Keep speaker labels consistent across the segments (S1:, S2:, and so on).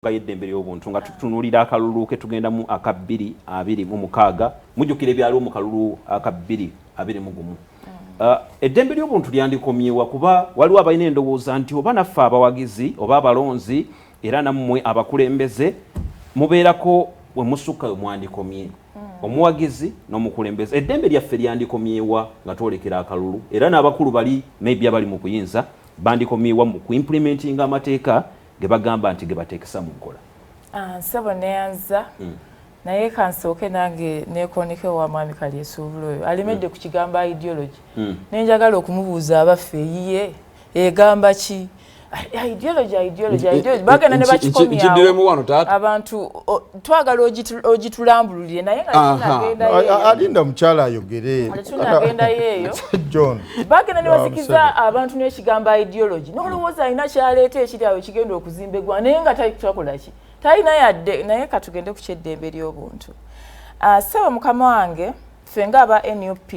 S1: Eddembe ly'obuntu nga tutunulira akalulu ke tugenda mu aka 2026 mujjukire byaliwo mu kalulu aka 2021. Eddembe ly'obuntu lyandikomyewa kuba waliwo abalina endowooza nti oba naffe abawagizi oba abalonzi era nammwe abakulembeze mubeerako we musukka we mwandikomye omuwagizi n'omukulembeze. Eddembe lyaffe lyandikomyewa nga twolekera akalulu era n'abakulu bali maybe abali mu kuyinza bandikomyewa mu kuimplementinga amateeka ge bagamba nti ge bateekesa mu nkola.
S2: Nsabo neyanza naye kansooke nange neekoneke wa mwami Kalyesuubula oyo alemedde ku kigamba ideology nenjagala okumubuuza abaffe yiye egamba ki ideology bagenda ne bakikomyawo abantu twagala ogitulambululire naye nga
S3: alinda mukyala ayogere
S2: tunagenda yeeyo
S3: John
S2: bagenda ne bazikiza abantu n'ekigamba ideology n'olowooza alina kyaleeta ekiri awo ekigenda okuzimba eggwanga naye nga takola ki talina yadde naye katugende ku kyeddembe ly'obuntu. Saba mukama wange ffe ng'aba NUP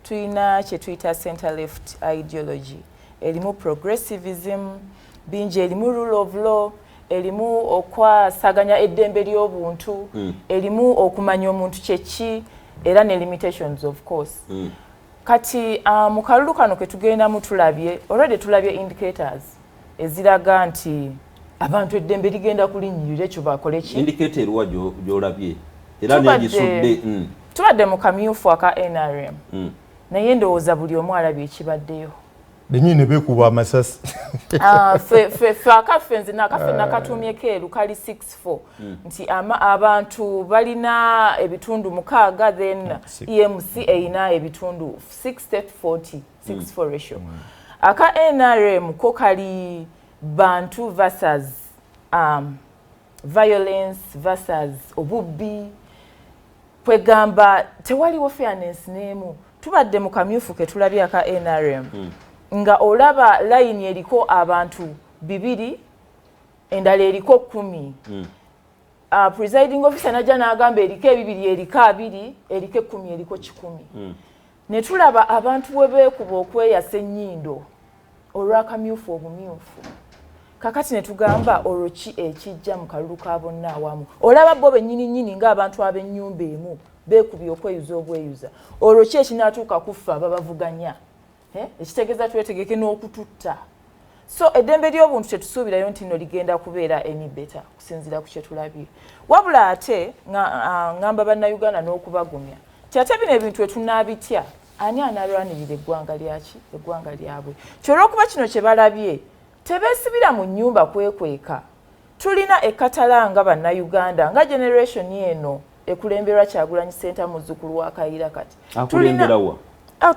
S2: tulina kye tuyita center left ideology. Elimu progressivism, bingi elimu rule of law, elimu okwasaganya eddembe ly'obuntu, elimu okumanya omuntu kyeki era ne limitations of course. Kati mu kalulu kano ke tugenda mu tulabye, already tulabye indicators eziraga nti abantu eddembe ligenda kulinnyirira ekyo bakole ki.
S1: Indicator erwa gy'olabye era n'egisudde.
S2: Tubadde mu kamyufu aka NRM naye ndowooza buli omu alabye ekibaddeyo.
S3: Denyine bekuba amasasi.
S2: Fe akaffe nze nakaffe nakatumye keeru kali 64 nti abantu balina ebitundu 6 then EMC eyina ebitundu 60-40 64 ratio. Aka NRM ko kali bantu versus violence versus obubbi kwegamba tewaliwo fairness n'emu. Tubadde mu kamyufu ke tulabye aka NRM nga olaba line eriko abantu 2 endala eriko 10. Presiding officer najja n'agamba eriko 2 eriko 2 eriko 10 eriko 100. Ne tulaba abantu we beekuba okweyasa ennyindo olw'akamyufu obumyufu. Kakati ne tugamba oloki ekijja mu kalulu ka bonna awamu. Olaba bo bennyini ng'abantu ab'ennyumba emu beekubye okweyuza obweyuza. Oloki ekinaatuuka kuffa ababavuganya. Ekitegeeza twetegeke n'okututta. So eddembe ly'obuntu tetusuubirayo nti nno ligenda kubeera any better kusinziira ku kye tulabye. Wabula ate ngamba bannayuganda n'okubagumya. Ate bino ebintu etunaabitya ani analwanirira eggwanga lyaki eggwanga lyabwe. Kyolw'okuba kino kye balabye tebeesibira mu nnyumba kwekweka. Tulina ekkatalanga bannayuganda nga generation eno ekulemberwa Kyagulanyi Center muzzukulu wa Kayiira kati.
S1: Akulemberawa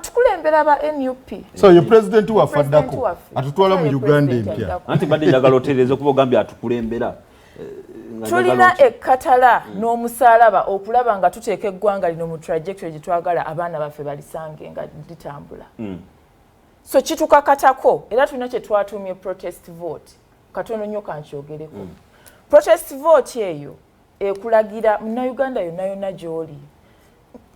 S2: tukulembera ba NUP.
S3: So your president wafaddako atutwala mu Uganda empya.
S1: Anti badde njagala otereeze kuba ogambye atukulembera.
S2: Tulina ekkatala n'omusaalaba okulaba nga tuteeka eggwanga lino mu trajectory gye twagala abaana baffe balisange nga litambula. So kitukakatako era tulina kye twatumye protest vote. Katono nnyo kankyogereko. Protest vote eyo ekulagira munnayuganda yonna gy'oli.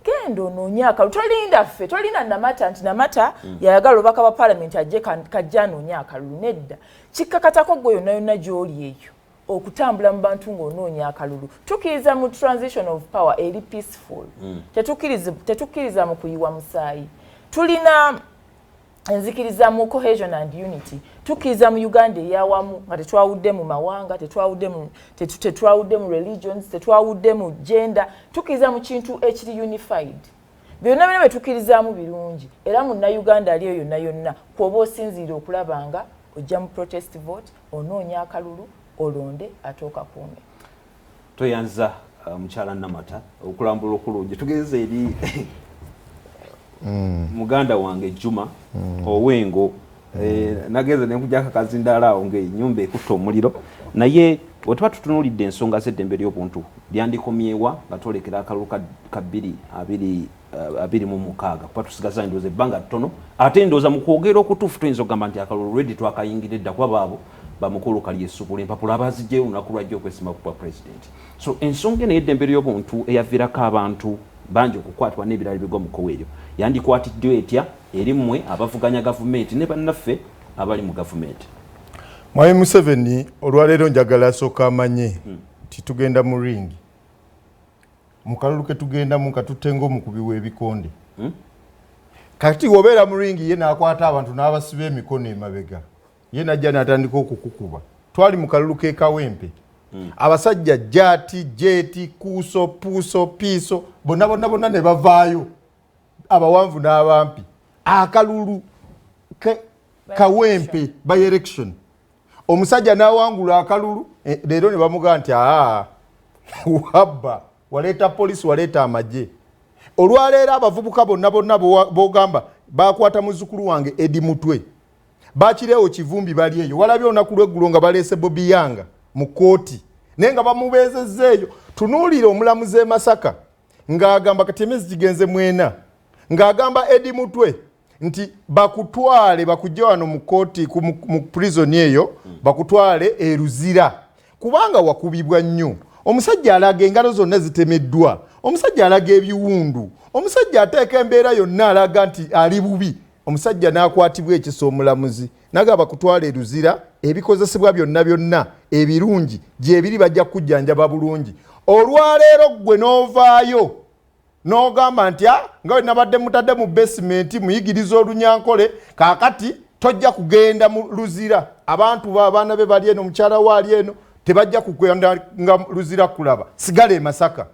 S2: Gendo onoonya akalulu tolinda ffe tolina Namata nti Namata yayagala obubaka bwa parliament ajje kajja anoonya akalulu nedda. Kikkakatako gwe yonna gy'oli eyo okutambula mu bantu ng'onoonya akalulu. Tukkiriza mu transition of power eri peaceful. Tetukkiriza mu kuyiwa musaayi. Tulina enzikiriza mu cohesion and unity. Tukkiriza mu Uganda eyawamu nga tetwawudde mu mawanga, tetwawudde mu religions, tetwawudde mu gender. Tukkiriza mu kintu ekiri unified. Byonna bino betukkirizaamu birungi. Era mu Uganda aliyo yonna kwoba osinziira okulaba nga ojja mu protest vote, onoonya akalulu, olonde atooka kuume.
S1: Toyanza mukyala Namata okulambula okulungi. Tugeze eri muganda wange Juma Owengo nageze nenkujaka kazindaala awo ng'ennyumba ekutta omuliro naye bwe tuba tutunuulidde ensonga z'eddembe ly'obuntu lyandikomyewa nga twolekera akalulu ka 2026 kuba tusigaza endowooza ebbanga ttono ate endowooza mu kwogera okutuufu tuyinza okugamba nti akalulu lwedi twakayingira edda kuba baabo bamukulu Kalyesuubula empapula abazigyeyo olunaku lwajja okwesimba ku bwa pulezidenti. So ensonga eno y'eddembe ly'obuntu eyaviirako abantu bangi okukwatibwa n'ebirala bigwa mu kkowe eryo yandikwatiddwa etya eri mmwe abavuganya gavumenti ne bannaffe abali mu gavumenti.
S3: Mwami Museveni olwaleero njagala asooka amanye titugenda mu ringi mu kalulu ke tugendamu katutenga omukubi w'ebikonde kati wobeera mu ringi ye n'akwata abantu n'abasiba emikono emabega ye najja n'atandika okukukuba twali mu kalulu ke Kawempe abasajja Jati, Jeti, Kuuso, Puuso, Piiso bonna ne bavaayo abawanvu n'abampi akalulu Kawempe by election omusajja n'awangula akalulu leero ne bamugaa nti wabba waleeta polisi waleeta amagye olwaleero abavubuka bonna bogamba bakwata muzzukulu wange Edi Mutwe bakireewo Kivumbi bali eyo walabye olunaku lw'eggulo nga baleese Bobi Yanga mu kooti naye nga bamubeezezza eyo tunuulire omulamuzi e Masaka ng'agamba kati emyezi gigenze mwena ng'agamba Edi Mutwe nti bakutwale bakujja wano mu kooti mu prison eyo bakutwale e Luzira kubanga wakubibwa nnyo omusajja alaga engalo zonna zitemeddwa omusajja alaga ebiwundu omusajja ateeka embeera yonna alaga nti ali bubi omusajja n'akwatibwa ekiso omulamuzi nagaba kutwala e Luzira ebikozesebwa byonna ebirungi gyebiri bajja kujjanjaba bulungi olwaleero gwe n'ovaayo n'ogamba nti nga we nabadde mutadde mu basement muyigiriza olunyankole kaakati tojja kugenda mu Luzira abantu abaana be bali eno mukyala waali eno tebajja kugenda nga Luzira kulaba sigala e Masaka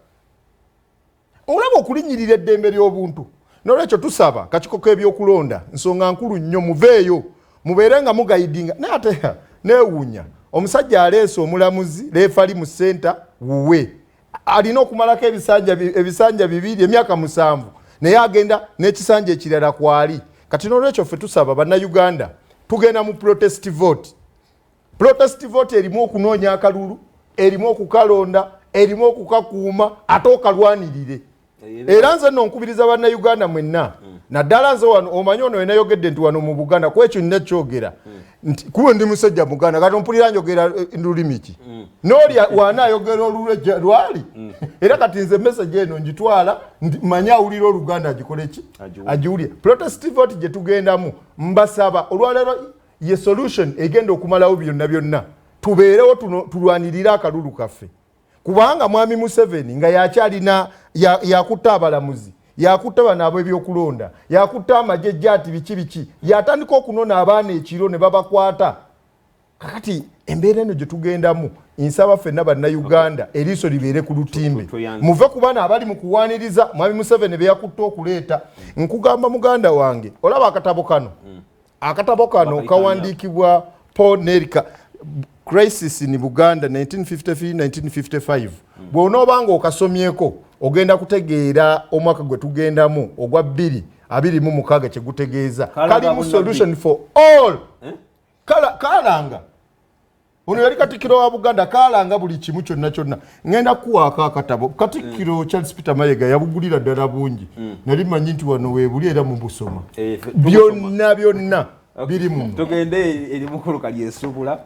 S3: olaba okulinyirira eddembe ly'obuntu n'olwekyo tusaba kakiiko k'ebyokulonda nsonga nkulu nnyo muveeyo mubeere nga mugayidinga naye ate neewuunya omusajja aleese omulamuzi leefali mu senta wuwe alina okumalako ebisanja 2 emyaka 7 naye agenda n'ekisanja ekirala kwali kati n'olwekyo ffe tusaba bannayuganda tugenda mu protest vote erimu okunoonya akalulu erimu okukalonda erimu okukakuuma ate okalwanirire era nze nno nkubiriza bannayuganda mwenna naddala nze wano omanyi ono wenayogedde nti wano mu Buganda kwekyo nina kyogera nti kuwe ndi musajja Buganda kati ompulira njogera lulimi ki n'oli waana ayogera olulwe lwali era kati nze message eno njitwala manya awulira Oluganda agikole ki agiwulire protest vote gye tugendamu mbasaba olwaleero ye solution egenda okumalawo byonna tubeerewo tulwanirira akalulu kaffe kubanga mwami Museveni nga yakyalina yakutta abalamuzi yakutta bano ab'ebyokulonda yakutta amagye Jati biki yatandika okunona abaana ekiro ne babakwata kakati embeera eno gye tugendamu nsaba ffenna bannayuganda eriiso libeere ku lutimbe muve ku bana abali mu kuwaaniriza mwami Museveni be yakutta okuleeta nkugamba muganda wange olaba akatabo kano kawandiikibwa Paul Nerika Crisis in Buganda 1953-1955 bw'onoobanga okasomyeko ogenda kutegeera omwaka gwe tugendamu ogwa 2026 kye gutegeeza kalimu solution for all kalanga ono yali Katikkiro wa Buganda kalanga buli kimu kyonna ngenda kuwaako akatabo Katikkiro Charles Peter Mayiga yabugulira ddala bungi nali manyi nti wano weebuli era mu busoma byonna biri muno
S1: tugende eri mukulu kali esubula